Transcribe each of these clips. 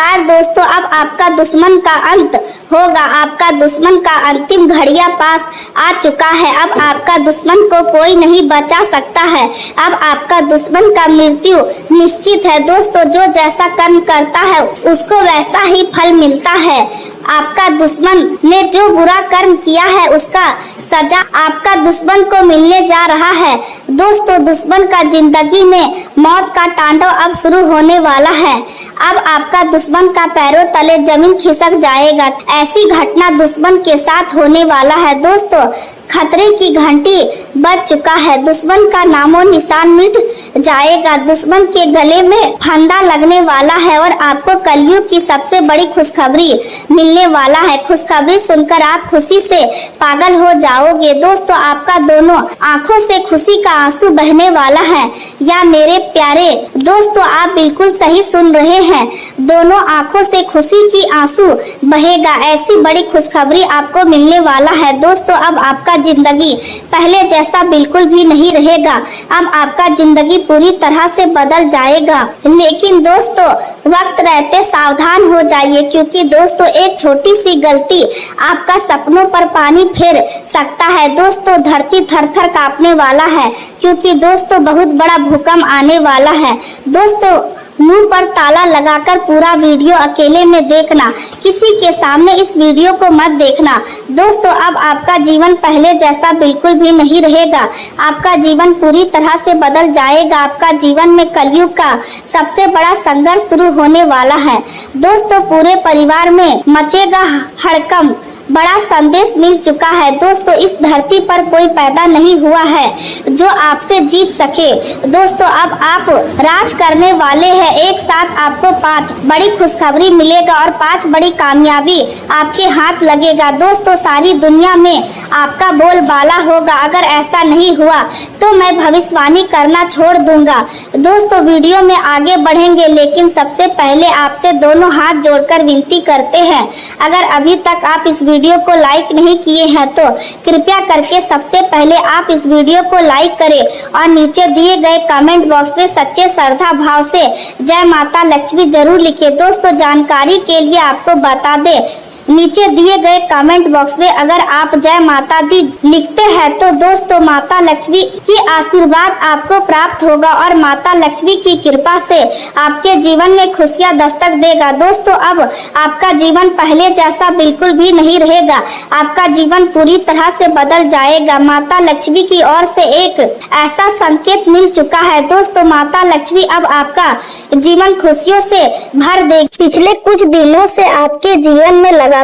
नमस्कार दोस्तों, अब आपका दुश्मन का अंत होगा। आपका दुश्मन का अंतिम घड़िया पास आ चुका है। अब आपका दुश्मन को कोई नहीं बचा सकता है। अब आपका दुश्मन का मृत्यु निश्चित है। दोस्तों, जो जैसा कर्म करता है उसको वैसा ही फल मिलता है। आपका दुश्मन ने जो बुरा कर्म किया है उसका सजा आपका दुश्मन को मिलने जा रहा है। दोस्तों, दुश्मन का जिंदगी में मौत का तांडव अब शुरू होने वाला है। अब आपका दुश्मन का पैरों तले जमीन खिसक जाएगा। ऐसी घटना दुश्मन के साथ होने वाला है। दोस्तों, खतरे की घंटी बज चुका है। दुश्मन का नामो निशान मिट जाएगा। दुश्मन के गले में फंदा लगने वाला है और आपको कलयुग की सबसे बड़ी खुशखबरी मिलने वाला है। खुशखबरी सुनकर आप खुशी से पागल हो जाओगे। दोस्तों, आपका दोनों आंखों से खुशी का आंसू बहने वाला है। या मेरे प्यारे दोस्तों, आप बिल्कुल सही सुन रहे हैं। दोनों आंखों से खुशी की आंसू बहेगा। ऐसी बड़ी खुशखबरी आपको मिलने वाला है। दोस्तों, अब आपका जिंदगी पहले जैसा बिल्कुल भी नहीं रहेगा। अब आपका जिंदगी पूरी तरह से बदल जाएगा। लेकिन दोस्तों, वक्त रहते सावधान हो जाइए, क्योंकि दोस्तों एक छोटी सी गलती आपका सपनों पर पानी फेर सकता है। दोस्तों, धरती थर-थर कांपने वाला है, क्योंकि दोस्तों बहुत बड़ा भूकंप आने वाला है। दोस्तों, मुंह पर ताला लगाकर पूरा वीडियो अकेले में देखना, किसी के सामने इस वीडियो को मत देखना। दोस्तों, अब आपका जीवन पहले जैसा बिल्कुल भी नहीं रहेगा। आपका जीवन पूरी तरह से बदल जाएगा। आपका जीवन में कलयुग का सबसे बड़ा संघर्ष शुरू होने वाला है। दोस्तों, पूरे परिवार में मचेगा हड़कंप। बड़ा संदेश मिल चुका है। दोस्तों, इस धरती पर कोई पैदा नहीं हुआ है जो आपसे जीत सके। दोस्तों, अब आप राज करने वाले हैं। एक साथ आपको 5 बड़ी खुशखबरी मिलेगा और 5 बड़ी कामयाबी आपके हाथ लगेगा। दोस्तों, सारी दुनिया में आपका बोलबाला होगा। अगर ऐसा नहीं हुआ तो मैं भविष्यवाणी करना छोड़ दूंगा। दोस्तों, वीडियो में आगे बढ़ेंगे, लेकिन सबसे पहले आपसे दोनों हाथ जोड़कर विनती करते हैं, अगर अभी तक आप इस वीडियो को लाइक नहीं किए हैं तो कृपया करके सबसे पहले आप इस वीडियो को लाइक करें और नीचे दिए गए कमेंट बॉक्स में सच्चे श्रद्धा भाव से जय माता लक्ष्मी जरूर लिखिए। दोस्तों, जानकारी के लिए आपको बता दें, नीचे दिए गए कमेंट बॉक्स में अगर आप जय माता दी लिखते हैं तो दोस्तों माता लक्ष्मी की आशीर्वाद आपको प्राप्त होगा और माता लक्ष्मी की कृपा से आपके जीवन में खुशियां दस्तक देगा। दोस्तों, अब आपका जीवन पहले जैसा बिल्कुल भी नहीं रहेगा। आपका जीवन पूरी तरह से बदल जाएगा। माता लक्ष्मी की ओर से एक ऐसा संकेत मिल चुका है। दोस्तों, माता लक्ष्मी अब आपका जीवन खुशियों से भर देगी। पिछले कुछ दिनों से आपके जीवन में लगातार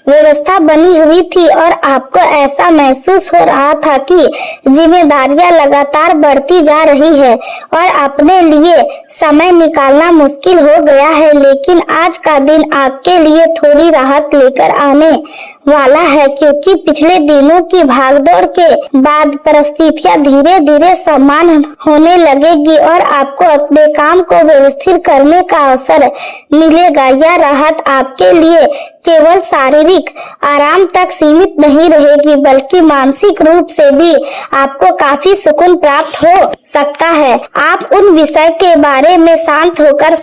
व्यवस्था बनी हुई थी और आपको ऐसा महसूस हो रहा था कि जिम्मेदारियां लगातार बढ़ती जा रही है और अपने लिए समय निकालना मुश्किल हो गया है। लेकिन आज का दिन आपके लिए थोड़ी राहत लेकर आने वाला है, क्योंकि पिछले दिनों की भागदौड़ के बाद परिस्थितियां धीरे धीरे समान होने लगेगी और आपको अपने काम को व्यवस्थित करने का अवसर मिलेगा। यह राहत आपके लिए केवल शारीरिक आराम तक सीमित नहीं रहेगी, बल्कि मानसिक रूप से भी आपको काफी सुकून प्राप्त हो सकता है। आप उन विषय के बारे में शांत होकर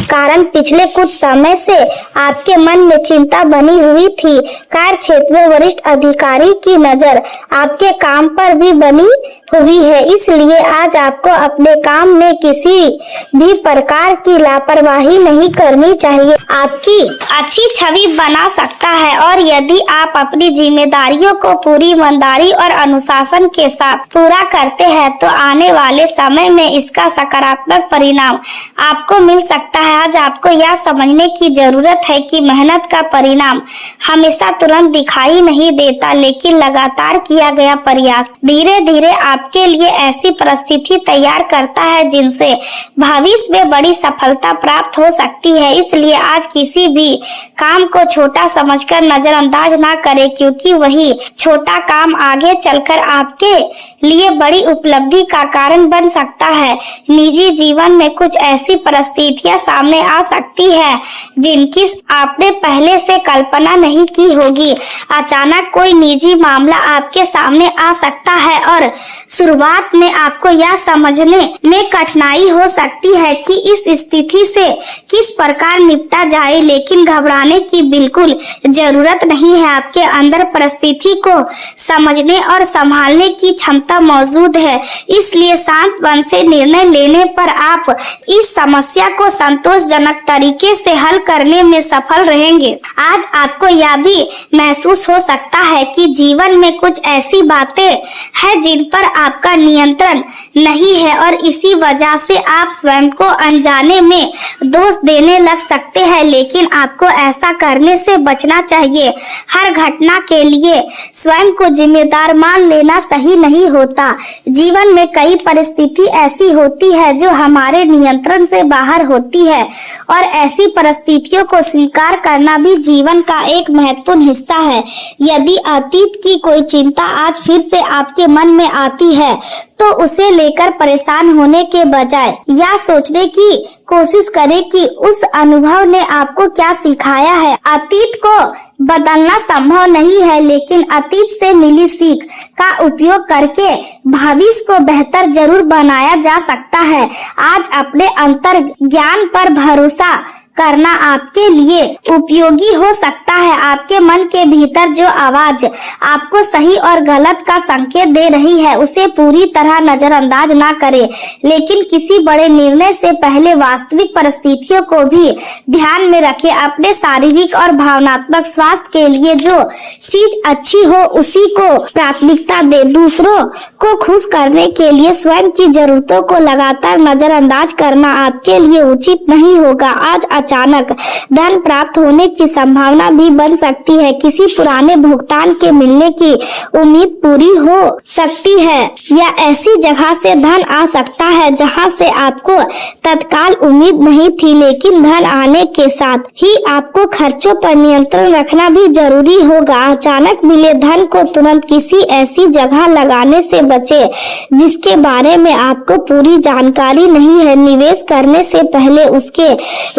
कारण पिछले कुछ समय से आपके मन में चिंता बनी हुई थी। कार्य क्षेत्र में वरिष्ठ अधिकारी की नजर आपके काम पर भी बनी हुई है, इसलिए आज आपको अपने काम में किसी भी प्रकार की लापरवाही नहीं करनी चाहिए। आपकी अच्छी छवि बना सकता है और यदि आप अपनी जिम्मेदारियों को पूरी ईमानदारी और अनुशासन के साथ पूरा करते हैं तो आने वाले समय में इसका सकारात्मक परिणाम आपको मिल सकता है। आज आपको यह समझने की जरूरत है कि मेहनत का परिणाम हमेशा तुरंत दिखाई नहीं देता, लेकिन लगातार किया गया प्रयास धीरे धीरे आपके लिए ऐसी परिस्थिति तैयार करता है जिनसे भविष्य में बड़ी सफलता प्राप्त हो सकती है। इसलिए आज किसी भी काम को छोटा समझकर नजरअंदाज ना करें, क्योंकि वही छोटा काम आगे चलकर आपके लिए बड़ी उपलब्धि का कारण बन सकता है। निजी जीवन में कुछ ऐसी परिस्थितियां सामने आ सकती है जिनकी आपने पहले से कल्पना नहीं की होगी। होगी। अचानक कोई निजी मामला आपके सामने आ सकता है और शुरुआत में आपको यह समझने में कठिनाई हो सकती है कि इस स्थिति से किस प्रकार निपटा जाए, लेकिन घबराने की बिल्कुल जरूरत नहीं है। आपके अंदर परिस्थिति को समझने और संभालने की क्षमता मौजूद है, इसलिए शांत मन से निर्णय लेने पर आप इस समस्या को संतोषजनक तरीके से हल करने में सफल रहेंगे। आज आपको यह भी महसूस हो सकता है कि जीवन में कुछ ऐसी बातें हैं जिन पर आपका नियंत्रण नहीं है और इसी वजह से आप स्वयं को अनजाने में दोष देने लग सकते हैं, लेकिन आपको ऐसा करने से बचना चाहिए। हर घटना के लिए स्वयं को जिम्मेदार मान लेना सही नहीं होता। जीवन में कई परिस्थिति ऐसी होती है जो हमारे नियंत्रण से बाहर होती है और ऐसी परिस्थितियों को स्वीकार करना भी जीवन का एक महत्वपूर्ण हिस्सा है। यदि अतीत की कोई चिंता आज फिर से आपके मन में आती है तो उसे लेकर परेशान होने के बजाय यह सोचने की कोशिश करें कि उस अनुभव ने आपको क्या सिखाया है। अतीत को बदलना संभव नहीं है, लेकिन अतीत से मिली सीख का उपयोग करके भविष्य को बेहतर जरूर बनाया जा सकता है। आज अपने अंतर ज्ञान पर भरोसा करना आपके लिए उपयोगी हो सकता है। आपके मन के भीतर जो आवाज आपको सही और गलत का संकेत दे रही है उसे पूरी तरह नजरअंदाज ना करें, लेकिन किसी बड़े निर्णय से पहले वास्तविक परिस्थितियों को भी ध्यान में रखें। अपने शारीरिक और भावनात्मक स्वास्थ्य के लिए जो चीज अच्छी हो उसी को प्राथमिकता दे। दूसरों को खुश करने के लिए स्वयं की जरूरतों को लगातार नजरअंदाज करना आपके लिए उचित नहीं होगा। आज अचानक धन प्राप्त होने की संभावना भी बन सकती है। किसी पुराने भुगतान के मिलने की उम्मीद पूरी हो सकती है या ऐसी जगह से धन आ सकता है जहां से आपको तत्काल उम्मीद नहीं थी, लेकिन धन आने के साथ ही आपको खर्चों पर नियंत्रण रखना भी जरूरी होगा। अचानक मिले धन को तुरंत किसी ऐसी जगह लगाने से बचे जिसके बारे में आपको पूरी जानकारी नहीं है। निवेश करने से पहले उसके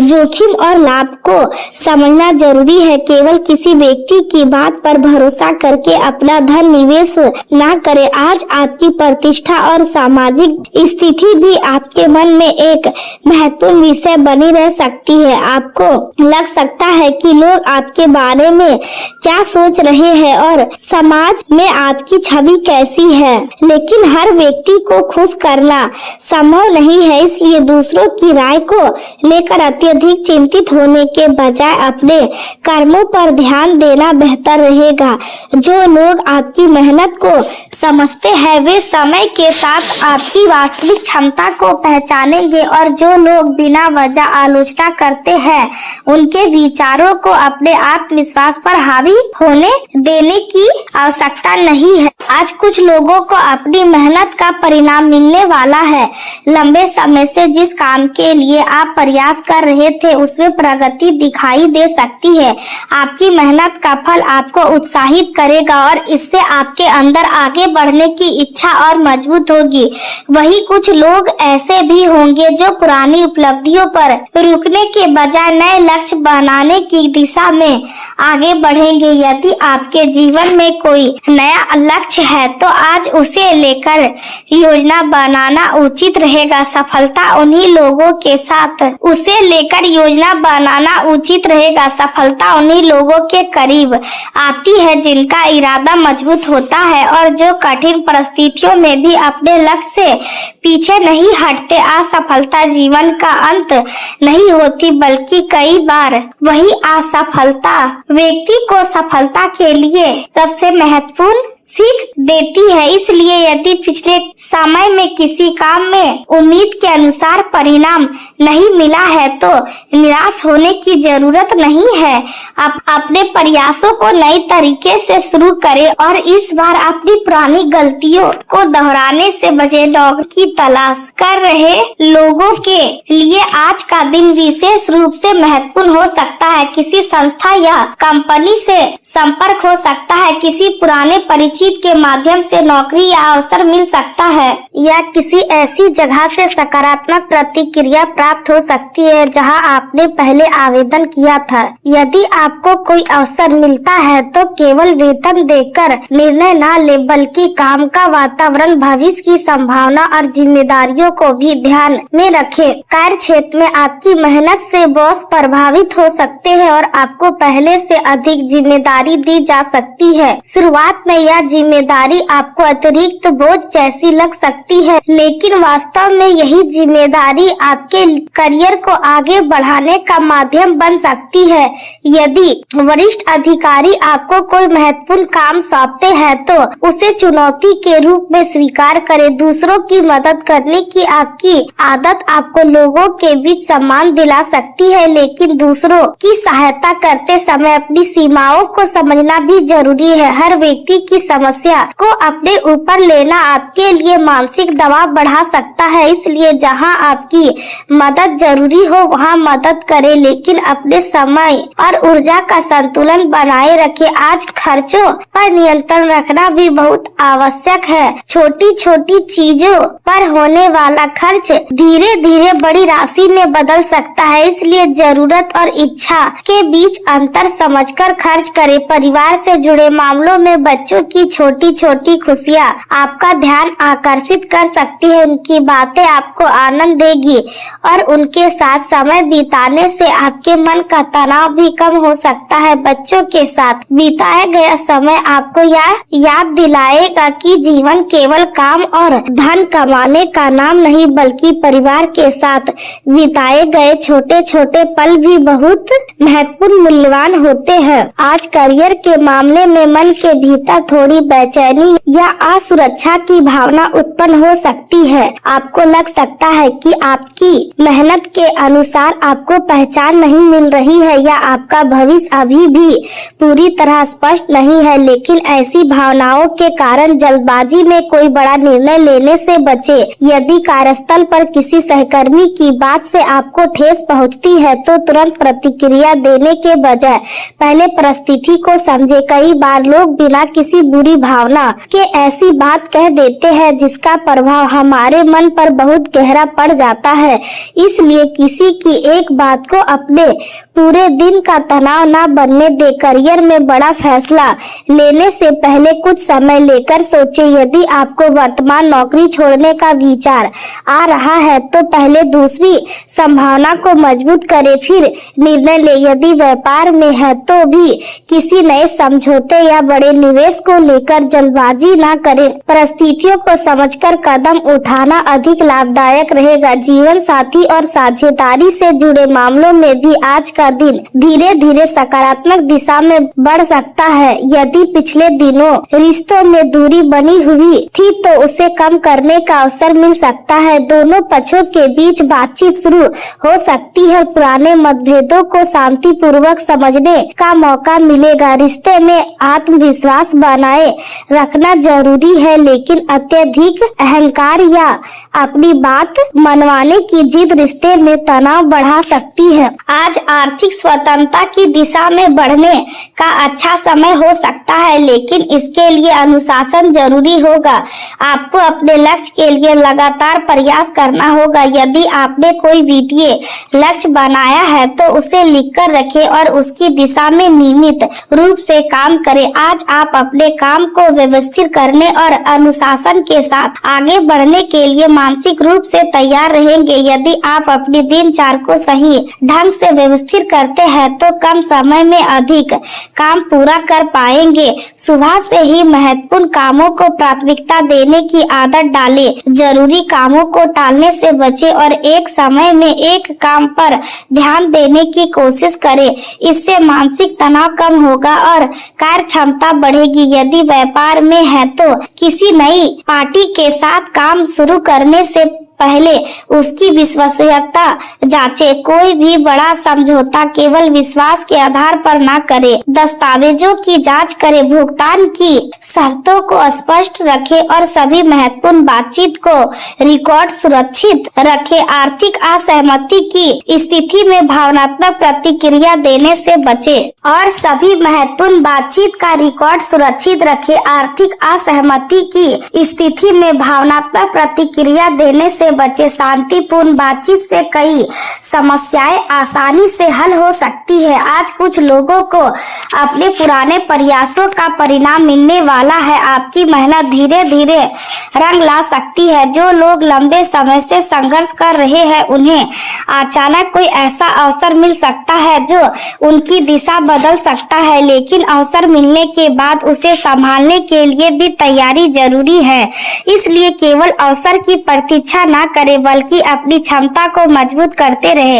जोखिम और लाभ को समझना जरूरी है। केवल किसी व्यक्ति की बात पर भरोसा करके अपना धन निवेश ना करें। आज आपकी प्रतिष्ठा और सामाजिक स्थिति भी आपके मन में एक महत्वपूर्ण विषय बनी रह सकती है। आपको लग सकता है कि लोग आपके बारे में क्या सोच रहे हैं और समाज में आपकी छवि कैसी है, लेकिन हर व्यक्ति को खुश करना संभव नहीं है, इसलिए दूसरों की राय को लेकर अत्यधिक चिंतित होने के बजाय अपने कर्मों पर ध्यान देना बेहतर रहेगा। जो लोग आपकी मेहनत को समझते हैं वे समय के साथ आपकी वास्तविक क्षमता को पहचानेंगे और जो लोग बिना वजह आलोचना करते हैं उनके विचारों को अपने आत्मविश्वास पर हावी होने देने की आवश्यकता नहीं है। आज कुछ लोगों को अपनी मेहनत का परिणाम मिलने वाला है। लंबे समय से जिस काम के लिए आप प्रयास कर रहे थे उसमें प्रगति दिखाई दे सकती है। आपकी मेहनत का फल आपको उत्साहित करेगा और इससे आपके अंदर आगे बढ़ने की इच्छा और मजबूत होगी। वही कुछ लोग ऐसे भी होंगे जो पुरानी उपलब्धियों पर रुकने के बजाय नए लक्ष्य बनाने की दिशा में आगे बढ़ेंगे। यदि आपके जीवन में कोई नया लक्ष्य है तो आज उसे लेकर योजना बनाना उचित रहेगा। सफलता उन्हीं लोगों के साथ उसे लेकर योजना बनाना उचित रहेगा। सफलता उन्हीं लोगों के करीब आती है जिनका इरादा मजबूत होता है और जो कठिन परिस्थितियों में भी अपने लक्ष्य से पीछे नहीं हटते। असफलता जीवन का अंत नहीं होती, बल्कि कई बार वही असफलता व्यक्ति को सफलता के लिए सबसे महत्वपूर्ण सीख देती है। इसलिए यदि पिछले समय में किसी काम में उम्मीद के अनुसार परिणाम नहीं मिला है तो निराश होने की जरूरत नहीं है। आप अपने प्रयासों को नए तरीके से शुरू करें और इस बार अपनी पुरानी गलतियों को दोहराने से बचे। नौकरी की तलाश कर रहे लोगों के लिए आज का दिन विशेष रूप से महत्वपूर्ण हो सकता है। किसी संस्था या कंपनी से संपर्क हो सकता है। किसी पुराने परिचित बातचीत के माध्यम से नौकरी या अवसर मिल सकता है, या किसी ऐसी जगह से सकारात्मक प्रतिक्रिया प्राप्त हो सकती है जहां आपने पहले आवेदन किया था। यदि आपको कोई अवसर मिलता है तो केवल वेतन देकर निर्णय न ले, बल्कि काम का वातावरण, भविष्य की संभावना और जिम्मेदारियों को भी ध्यान में रखें। कार्य क्षेत्र में आपकी मेहनत से बॉस प्रभावित हो सकते हैं और आपको पहले से अधिक जिम्मेदारी दी जा सकती है। शुरुआत में यह जिम्मेदारी आपको अतिरिक्त बोझ जैसी लग सकती है, लेकिन वास्तव में यही जिम्मेदारी आपके करियर को आगे बढ़ाने का माध्यम बन सकती है। यदि वरिष्ठ अधिकारी आपको कोई महत्वपूर्ण काम सौंपते हैं तो उसे चुनौती के रूप में स्वीकार करें। दूसरों की मदद करने की आपकी आदत आपको लोगों के बीच सम्मान दिला सकती है, लेकिन दूसरों की सहायता करते समय अपनी सीमाओं को समझना भी जरूरी है। हर व्यक्ति की समस्या को अपने ऊपर लेना आपके लिए मानसिक दबाव बढ़ा सकता है, इसलिए जहां आपकी मदद जरूरी हो वहां मदद करें, लेकिन अपने समय और ऊर्जा का संतुलन बनाए रखें। आज खर्चों पर नियंत्रण रखना भी बहुत आवश्यक है। छोटी छोटी चीजों पर होने वाला खर्च धीरे धीरे बड़ी राशि में बदल सकता है, इसलिए जरूरत और इच्छा के बीच अंतर समझकर खर्च करें। परिवार से जुड़े मामलों में बच्चों की छोटी छोटी खुशियाँ आपका ध्यान आकर्षित कर सकती है। उनकी बातें आपको आनंद देगी और उनके साथ समय बिताने से आपके मन का तनाव भी कम हो सकता है। बच्चों के साथ बिताया गया समय आपको याद दिलाएगा कि जीवन केवल काम और धन कमाने का नाम नहीं, बल्कि परिवार के साथ बिताए गए छोटे छोटे पल भी बहुत महत्वपूर्ण मूल्यवान होते हैं। आज करियर के मामले में मन के भीतर थोड़ी बेचैनी या असुरक्षा की भावना उत्पन्न हो सकती है। आपको लग सकता है कि आपकी मेहनत के अनुसार आपको पहचान नहीं मिल रही है या आपका भविष्य अभी भी पूरी तरह स्पष्ट नहीं है, लेकिन ऐसी भावनाओं के कारण जल्दबाजी में कोई बड़ा निर्णय लेने से बचे। यदि कार्यस्थल पर किसी सहकर्मी की बात से आपको ठेस पहुंचती है तो तुरंत प्रतिक्रिया देने के बजाय पहले परिस्थिति को समझे। कई बार लोग बिना किसी बुरी भावना के ऐसी बात कह देते हैं जिसका प्रभाव हमारे मन पर बहुत गहरा पड़ जाता है, इसलिए किसी की एक बात को अपने पूरे दिन का तनाव न बनने दे। करियर में बड़ा फैसला लेने से पहले कुछ समय लेकर सोचें। यदि आपको वर्तमान नौकरी छोड़ने का विचार आ रहा है तो पहले दूसरी संभावना को मजबूत करें, फिर निर्णय ले। यदि व्यापार में है तो भी किसी नए समझौते या बड़े निवेश को लेकर जल्दबाजी न करें। परिस्थितियों को समझकर कदम उठाना अधिक लाभदायक रहेगा। जीवन साथी और साझेदारी से जुड़े मामलों में भी आज का दिन धीरे धीरे सकारात्मक दिशा में बढ़ सकता है। यदि पिछले दिनों रिश्तों में दूरी बनी हुई थी तो उसे कम करने का अवसर मिल सकता है। दोनों पक्षों के बीच बातचीत शुरू हो सकती है, पुराने मतभेदों को शांतिपूर्वक समझने का मौका मिलेगा। रिश्ते में आत्मविश्वास बनाए रखना जरूरी है, लेकिन अत्यधिक अहंकार या अपनी बात मनवाने की जिद रिश्ते में तनाव बढ़ा सकती है। आज आर्थिक स्वतंत्रता की दिशा में बढ़ने का अच्छा समय हो सकता है, लेकिन इसके लिए अनुशासन जरूरी होगा। आपको अपने लक्ष्य के लिए लगातार प्रयास करना होगा। यदि आपने कोई वित्तीय लक्ष्य बनाया है तो उसे लिखकर रखें और उसकी दिशा में नियमित रूप से काम करें। आज आप अपने काम को व्यवस्थित करने और अनुशासन के साथ आगे बढ़ने के लिए मानसिक रूप से तैयार रहेंगे। यदि आप अपनी दिनचर्या को सही ढंग से व्यवस्थित करते हैं तो कम समय में अधिक काम पूरा कर पाएंगे। सुबह से ही महत्वपूर्ण कामों को प्राथमिकता देने की आदत डालें। जरूरी कामों को टालने से बचें और एक समय में एक काम पर ध्यान देने की कोशिश करें। इससे मानसिक तनाव कम होगा और कार्य क्षमता बढ़ेगी। यदि व्यापार में है तो किसी नई पार्टी के साथ काम शुरू करने से पहले उसकी विश्वसनीयता जांचे। कोई भी बड़ा समझौता केवल विश्वास के आधार पर न करे। दस्तावेजों की जांच करे, भुगतान की शर्तों को स्पष्ट रखे और सभी महत्वपूर्ण बातचीत को रिकॉर्ड सुरक्षित रखे। आर्थिक असहमति की स्थिति में भावनात्मक प्रतिक्रिया देने से बचे और सभी महत्वपूर्ण बातचीत का रिकॉर्ड सुरक्षित रखे। आर्थिक असहमति की स्थिति में भावनात्मक प्रतिक्रिया देने से बचे। शांतिपूर्ण बातचीत से कई समस्याएं आसानी से हल हो सकती है। आज कुछ लोगों को अपने पुराने प्रयासों का परिणाम मिलने वाला है। आपकी मेहनत धीरे धीरे रंग ला सकती है। जो लोग लंबे समय से संघर्ष कर रहे हैं उन्हें अचानक कोई ऐसा अवसर मिल सकता है जो उनकी दिशा बदल सकता है, लेकिन अवसर मिलने के बाद उसे संभालने के लिए भी तैयारी जरूरी है। इसलिए केवल अवसर की प्रतीक्षा न करें बल्कि अपनी क्षमता को मजबूत करते रहे।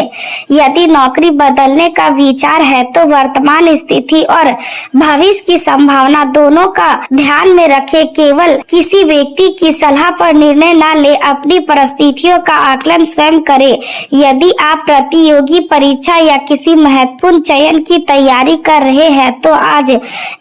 यदि नौकरी बदलने का विचार है तो वर्तमान स्थिति और भविष्य की संभावना दोनों का ध्यान में रखें। केवल किसी व्यक्ति की सलाह पर निर्णय न ले, अपनी परिस्थितियों का आकलन स्वयं करें। यदि आप प्रतियोगी परीक्षा या किसी महत्वपूर्ण चयन की तैयारी कर रहे हैं तो आज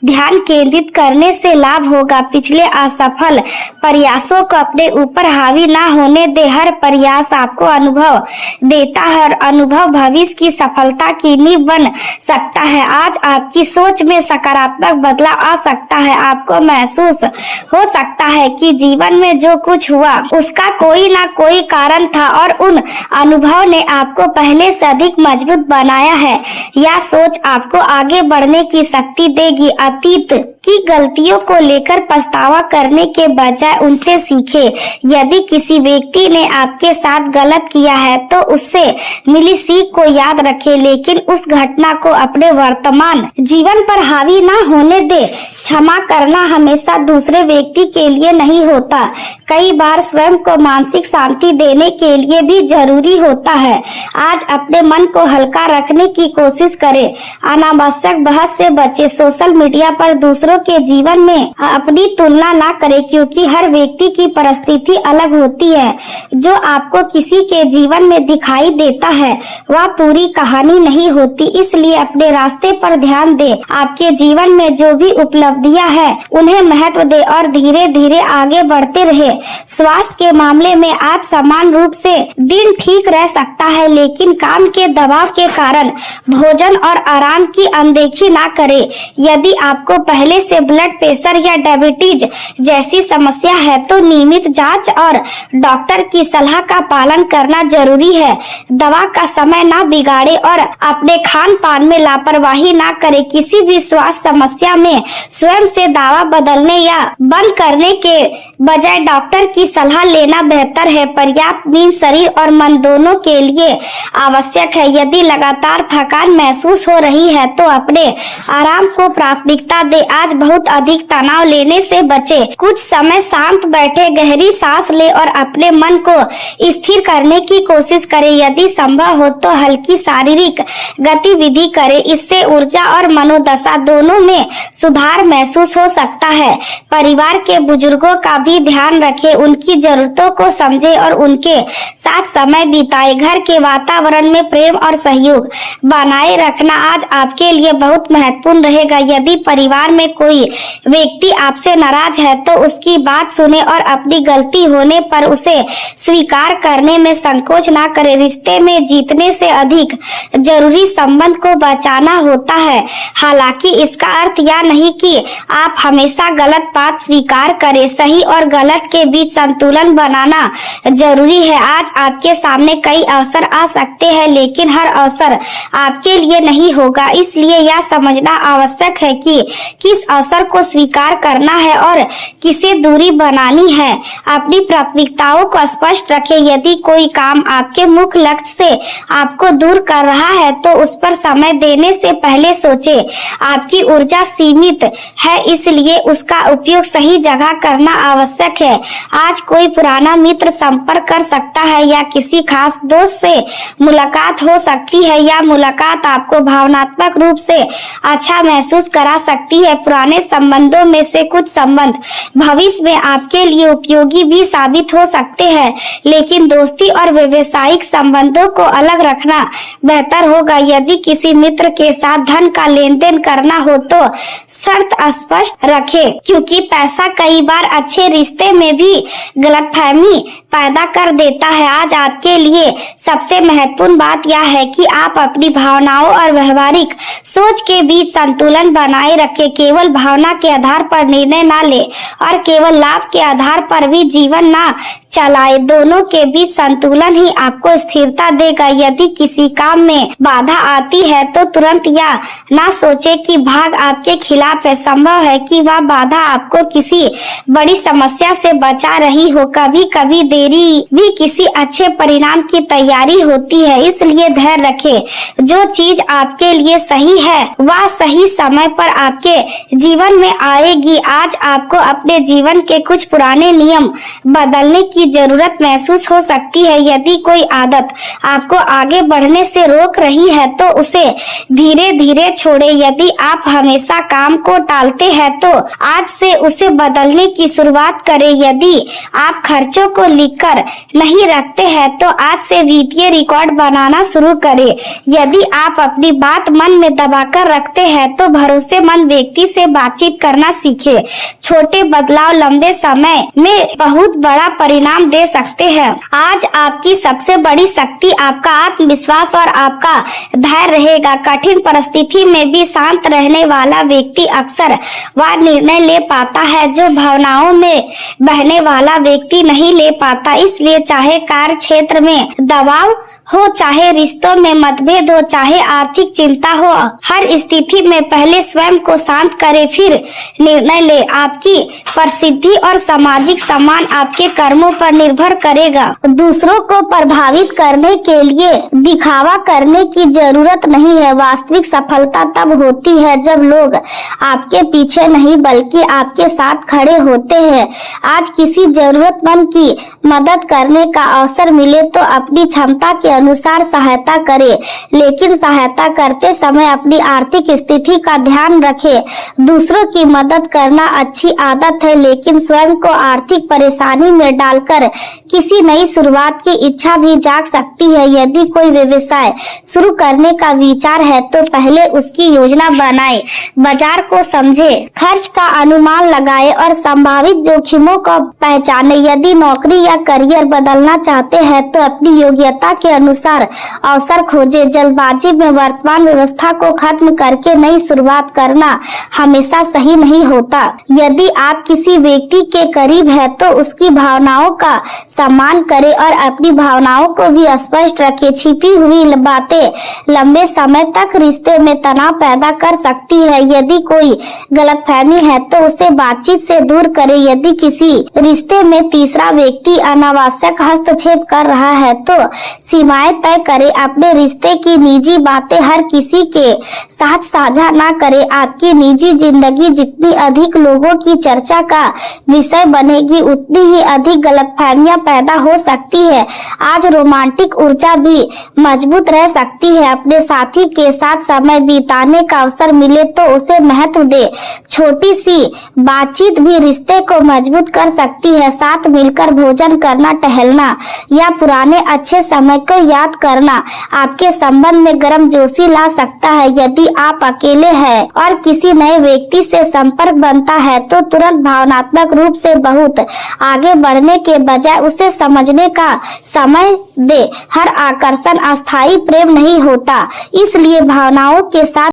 ध्यान केंद्रित करने से लाभ होगा। पिछले असफल प्रयासों को अपने ऊपर हावी न होने दे। हर प्रयास आपको अनुभव देता है और अनुभव भविष्य की सफलता की नींव बन सकता है। आज आपकी सोच में सकारात्मक बदलाव आ सकता है। आपको महसूस हो सकता है कि जीवन में जो कुछ हुआ उसका कोई ना कोई कारण था और उन अनुभव ने आपको पहले से अधिक मजबूत बनाया है। यह सोच आपको आगे बढ़ने की शक्ति देगी। अतीत की गलतियों को लेकर पछतावा करने के बजाय उनसे सीखे। यदि किसी व्यक्ति ने आपके साथ गलत किया है तो उससे मिली सीख को याद रखें, लेकिन उस घटना को अपने वर्तमान जीवन पर हावी ना होने दे। क्षमा करना हमेशा दूसरे व्यक्ति के लिए नहीं होता, कई बार स्वयं को मानसिक शांति देने के लिए भी जरूरी होता है। आज अपने मन को हल्का रखने की कोशिश करें। अनावश्यक बहस से बचे। सोशल मीडिया पर दूसरों के जीवन में अपनी तुलना ना करें, क्योंकि हर व्यक्ति की परिस्थिति अलग होती है। जो आपको किसी के जीवन में दिखाई देता है वह पूरी कहानी नहीं होती, इसलिए अपने रास्ते पर ध्यान दें। आपके जीवन में जो भी उपलब्धियां हैं उन्हें महत्व दें और धीरे धीरे आगे बढ़ते रहे। स्वास्थ्य के मामले में आज समान रूप से दिन ठीक रह सकता है, लेकिन काम के दबाव के कारण भोजन और आराम की अनदेखी ना करें। यदि आपको पहले से ब्लड प्रेशर या डायबिटीज जैसी समस्या है तो नियमित जांच और डॉक्टर की सलाह का पालन करना जरूरी है। दवा का समय ना बिगाड़े और अपने खान पान में लापरवाही ना करें। किसी भी स्वास्थ्य समस्या में स्वयं से दावा बदलने या बंद करने के बजाय डॉक्टर की सलाह लेना बेहतर है। पर्याप्त नींद शरीर और मन दोनों के लिए आवश्यक है। यदि लगातार थकान महसूस हो रही है तो अपने आराम को प्राथमिकता दे। आज बहुत अधिक तनाव लेने से बचे। कुछ समय शांत बैठे, गहरी सांस ले और अपने मन को स्थिर करने की कोशिश करें। यदि संभव हो तो हल्की शारीरिक गतिविधि करें। इससे ऊर्जा और मनोदशा दोनों में सुधार महसूस हो सकता है। परिवार के बुजुर्गों का भी ध्यान रखें, उनकी जरूरतों को समझें और उनके साथ समय बिताएं। घर के वातावरण में प्रेम और सहयोग बनाए रखना आज आपके लिए बहुत महत्वपूर्ण रहेगा। यदि परिवार में कोई व्यक्ति आपसे नाराज है तो उसकी बात सुने और अपनी गलती होने पर उसे स्वीकार करने में संकोच ना करें। रिश्ते में जीतने से अधिक जरूरी संबंध को बचाना होता है। हालांकि इसका अर्थ यह नहीं कि आप हमेशा गलत बात स्वीकार करें। सही और गलत के बीच संतुलन बनाना जरूरी है। आज आपके सामने कई अवसर आ सकते हैं, लेकिन हर अवसर आपके लिए नहीं होगा। इसलिए यह समझना आवश्यक है कि किस अवसर को स्वीकार करना है और किसे दूरी बनानी है। अपनी प्राथमिकताओं को स्पष्ट रखें। यदि कोई काम आपके मुख्य लक्ष्य से आपको दूर कर रहा है तो उस पर समय देने से पहले सोचें। आपकी ऊर्जा सीमित है, इसलिए उसका उपयोग सही जगह करना आवश्यक है। आज कोई पुराना मित्र संपर्क कर सकता है या किसी खास दोस्त से मुलाकात हो सकती है। या मुलाकात आपको भावनात्मक रूप से अच्छा महसूस करा सकती है। पुराने संबंधों में से कुछ संबंध भविष्य में आपके लिए उपयोगी भी साबित हो सकते हैं, लेकिन दोस्ती और व्यवसायिक संबंधों को अलग रखना बेहतर होगा। यदि किसी मित्र के साथ धन का लेन देन करना हो तो शर्त स्पष्ट रखें, क्योंकि पैसा कई बार अच्छे रिश्ते में भी गलतफहमी पैदा कर देता है। आज आपके लिए सबसे महत्वपूर्ण बात यह है कि आप अपनी भावनाओं और व्यवहारिक सोच के बीच संतुलन बनाए रखें। केवल भावना के आधार पर निर्णय ना ले और केवल लाभ के आधार पर भी जीवन ना चलाए। दोनों के बीच संतुलन ही आपको स्थिरता देगा। यदि किसी काम में बाधा आती है तो तुरंत या ना सोचे कि भाग आपके खिलाफ है। संभव है कि वह बाधा आपको किसी बड़ी समस्या से बचा रही हो। कभी कभी देरी भी किसी अच्छे परिणाम की तैयारी होती है, इसलिए धैर्य रखें। जो चीज आपके लिए सही है वह सही समय पर आपके जीवन में आएगी। आज आपको अपने जीवन के कुछ पुराने नियम बदलने की जरूरत महसूस हो सकती है। यदि कोई आदत आपको आगे बढ़ने से रोक रही है तो उसे धीरे धीरे छोड़े। यदि आप हमेशा काम को टालते हैं तो आज से उसे बदलने की शुरुआत करें। यदि आप खर्चों को लिखकर नहीं रखते हैं तो आज से वित्तीय रिकॉर्ड बनाना शुरू करें। यदि आप अपनी बात मन में दबाकर रखते हैं तो भरोसेमंद व्यक्ति से बातचीत करना सीखें। छोटे बदलाव लंबे समय में बहुत बड़ा परिणाम दे सकते हैं। आज आपकी सबसे बड़ी शक्ति आपका आत्मविश्वास और आपका धैर्य रहेगा। कठिन परिस्थिति में भी शांत रहने वाला व्यक्ति अक्सर वह निर्णय ले पाता है जो भावनाओं में बहने वाला व्यक्ति नहीं ले पाता। इसलिए चाहे कार्य क्षेत्र में दबाव हो, चाहे रिश्तों में मतभेद हो, चाहे आर्थिक चिंता हो, हर स्थिति में पहले स्वयं को शांत करें फिर निर्णय ले। आपकी प्रसिद्धि और सामाजिक सम्मान आपके कर्मों पर निर्भर करेगा। दूसरों को प्रभावित करने के लिए दिखावा करने की जरूरत नहीं है। वास्तविक सफलता तब होती है जब लोग आपके पीछे नहीं बल्कि आपके साथ खड़े होते हैं। आज किसी जरूरतमंद की मदद करने का अवसर मिले तो अपनी क्षमता के अनुसार सहायता करें, लेकिन सहायता करते समय अपनी आर्थिक स्थिति का ध्यान रखें। दूसरों की मदद करना अच्छी आदत है, लेकिन स्वयं को आर्थिक परेशानी में डालकर किसी नई शुरुआत की इच्छा भी जाग सकती है। यदि कोई व्यवसाय शुरू करने का विचार है तो पहले उसकी योजना बनाए, बाजार को समझे, खर्च का अनुमान लगाए और संभावित जोखिमों को पहचाने। यदि नौकरी या करियर बदलना चाहते हैं तो अपनी योग्यता के अनुसार अवसर खोजे। जल्दबाजी में वर्तमान व्यवस्था को खत्म करके नई शुरुआत करना हमेशा सही नहीं होता। यदि आप किसी व्यक्ति के करीब है तो उसकी भावनाओं का सम्मान करें और अपनी भावनाओं को भी स्पष्ट रखें। छिपी हुई बातें लंबे समय तक रिश्ते में तनाव पैदा कर सकती है। यदि कोई गलतफहमी है तो उसे बातचीत से दूर करें। यदि किसी रिश्ते में तीसरा व्यक्ति अनावश्यक हस्तक्षेप कर रहा है तो सीमाएं तय करें। अपने रिश्ते की निजी बातें हर किसी के साथ साझा ना करें। आपकी निजी जिंदगी जितनी अधिक लोगों की चर्चा का विषय बनेगी उतनी ही अधिक गलतफहमियां पैदा हो सकती है। आज रोमांटिक ऊर्जा भी मजबूत रह सकती है। अपने साथी के साथ समय बिताने का अवसर मिले तो उसे महत्व दे। छोटी सी बातचीत भी रिश्ते को मजबूत कर सकती है। साथ मिलकर भोजन करना, टहलना या पुराने अच्छे समय को याद करना आपके संबंध में गर्मजोशी ला सकता है। यदि आप अकेले हैं और किसी नए व्यक्ति से संपर्क बनता है तो तुरंत भावनात्मक रूप से बहुत आगे बढ़ने के बजाय उसे समझने का समय दे। हर आकर्षण अस्थायी प्रेम नहीं होता, इसलिए भावनाओं के साथ